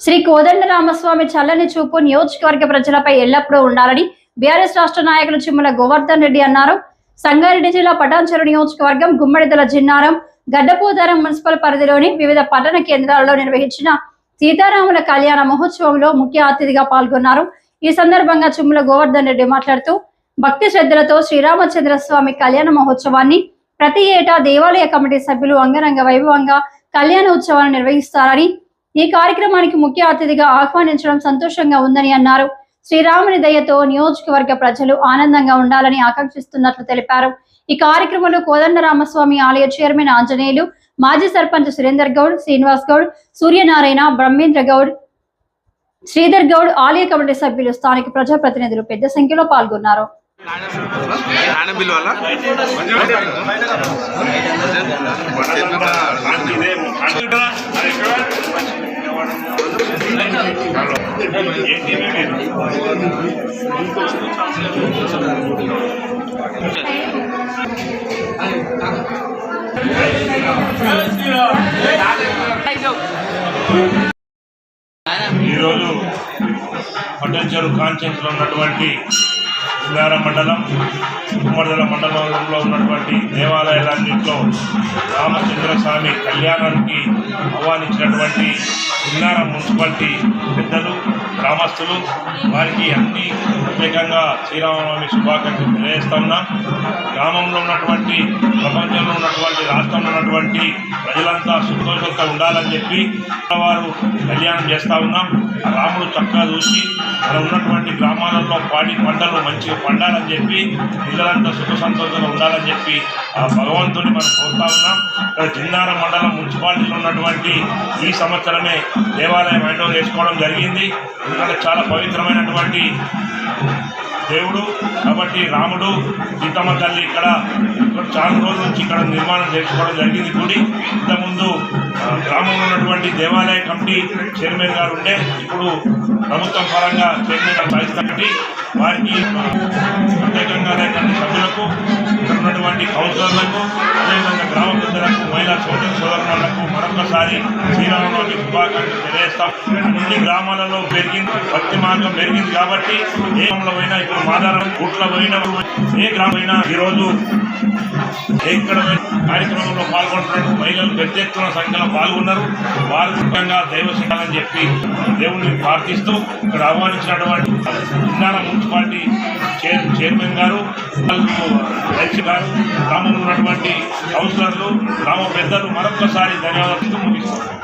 శ్రీ కోదండరామస్వామి చల్లని చూపు నియోజకవర్గ ప్రజలపై ఎల్లప్పుడూ ఉండాలని బీఆర్ఎస్ రాష్ట్ర నాయకులు చిమ్మల గోవర్ధన్ రెడ్డి అన్నారు. సంగారెడ్డి జిల్లా పటాన్చెరు నియోజకవర్గం గుమ్మడిదల జిన్నారం గడ్డపోతారం మున్సిపల్ పరిధిలోని వివిధ పట్టణ కేంద్రాలలో నిర్వహించిన సీతారాముల కళ్యాణ మహోత్సవంలో ముఖ్య అతిథిగా పాల్గొన్నారు. ఈ సందర్భంగా చిమ్మల గోవర్ధన్ రెడ్డి మాట్లాడుతూ భక్తి శ్రద్ధలతో శ్రీరామచంద్ర స్వామి కళ్యాణ మహోత్సవాన్ని ప్రతి ఏటా దేవాలయ కమిటీ సభ్యులు అంగరంగ వైభవంగా కళ్యాణ ఉత్సవాన్ని నిర్వహిస్తారని, ఈ కార్యక్రమానికి ముఖ్య అతిథిగా ఆహ్వానించడం సంతోషంగా ఉందని అన్నారు. శ్రీరాముని దయతో నియోజకవర్గ ప్రజలు ఆనందంగా ఉండాలని ఆకాంక్షిస్తున్నట్లు తెలిపారు. ఈ కార్యక్రమంలో కోదండరామస్వామి ఆలయ చైర్మన్ ఆంజనేయులు, మాజీ సర్పంచ్ సురేందర్ గౌడ్, శ్రీనివాస్ గౌడ్, సూర్యనారాయణ, బ్రహ్మేంద్ర గౌడ్, శ్రీధర్ గౌడ్, ఆలయ కమిటీ సభ్యులు, స్థానిక ప్రజాప్రతినిధులు పెద్ద సంఖ్యలో పాల్గొన్నారు. ఈరోజు పటాన్చెరు కాన్స్టిట్యూన్సీలో ఉన్నటువంటి జిన్నారం మండలం, గుమ్మడిదల మండలంలో ఉన్నటువంటి దేవాలయాలన్నింటిలో రామచంద్రస్వామి కళ్యాణానికి ఆహ్వానించినటువంటి జిన్నారం మున్సిపాలిటీ పెద్దలు, గ్రామస్తులు, వారికి అన్ని ప్రత్యేకంగా శ్రీరామనవమి శుభాకాంక్షలు తెలియజేస్తా ఉన్నాం. గ్రామంలో ఉన్నటువంటి, ప్రపంచంలో ఉన్నటువంటి, రాష్ట్రంలో ఉన్నటువంటి ప్రజలంతా సంతోషంగా ఉండాలని చెప్పి వారు కళ్యాణం చేస్తూ ఉన్నాం. రాముడు చక్కగా చూసి మనం ఉన్నటువంటి గ్రామాలలో పంటలు మంచిగా పండాలని చెప్పి పిల్లలంతా సుఖ సంతోషంగా ఉండాలని చెప్పి ఆ భగవంతుని మనం కోరుతా ఉన్నాం. ఇక్కడ జిన్నారం మండలం మున్సిపాలిటీలో ఉన్నటువంటి ఈ సంవత్సరమే దేవాలయం హ్యాండ్ ఓవర్ చేసుకోవడం జరిగింది. ఎందుకంటే చాలా పవిత్రమైనటువంటి దేవుడు కాబట్టి రాముడు, సీతమ్మ తల్లి ఇక్కడ చాలా రోజుల నుంచి ఇక్కడ నిర్మాణం చేసుకోవడం జరిగింది గుడి. ఇంతకుముందు గ్రామంలో ఉన్నటువంటి దేవాలయ కమిటీ చైర్మన్ గారు ఉంటే, ఇప్పుడు ప్రభుత్వం పరంగా చైర్మన్ గారు సాధిస్తారండి. వారికి ప్రత్యేకంగా సభ్యులకు, ఇక్కడ ఉన్నటువంటి కౌన్సిలర్లకు, అదేవిధంగా గ్రామ పెద్దలకు, మహిళా సోదరులకు మరొకసారి శ్రీరామనవమి శుభాకాంక్షలు తెలియజేస్తాం. అన్ని గ్రామాలలో పెరిగింది, భక్తి మార్గం పెరిగింది కాబట్టి ఏ గ్రామంలో పోయినా, ఇప్పుడు మాదారం గుట్ల పోయినా, ఏ గ్రామం అయినా ఈరోజు ఇక్కడ కార్యక్రమంలో పాల్గొంటున్నట్టు మహిళలు పెద్ద ఎత్తున సంఖ్యలో పాల్గొన్నారు. వారు ముఖ్యంగా దైవశిఖాలని చెప్పి దేవుడిని ప్రార్థిస్తూ ఇక్కడ ఆహ్వానించినటువంటి జిన్నారం మున్సిపాలిటీ చైర్మన్ గారు, రైతు గారు, గ్రామంలో ఉన్నటువంటి కౌన్సిలర్లు, గ్రామ పెద్దలు మరొక్కసారి ధన్యవాదాలు ముగిస్తారు.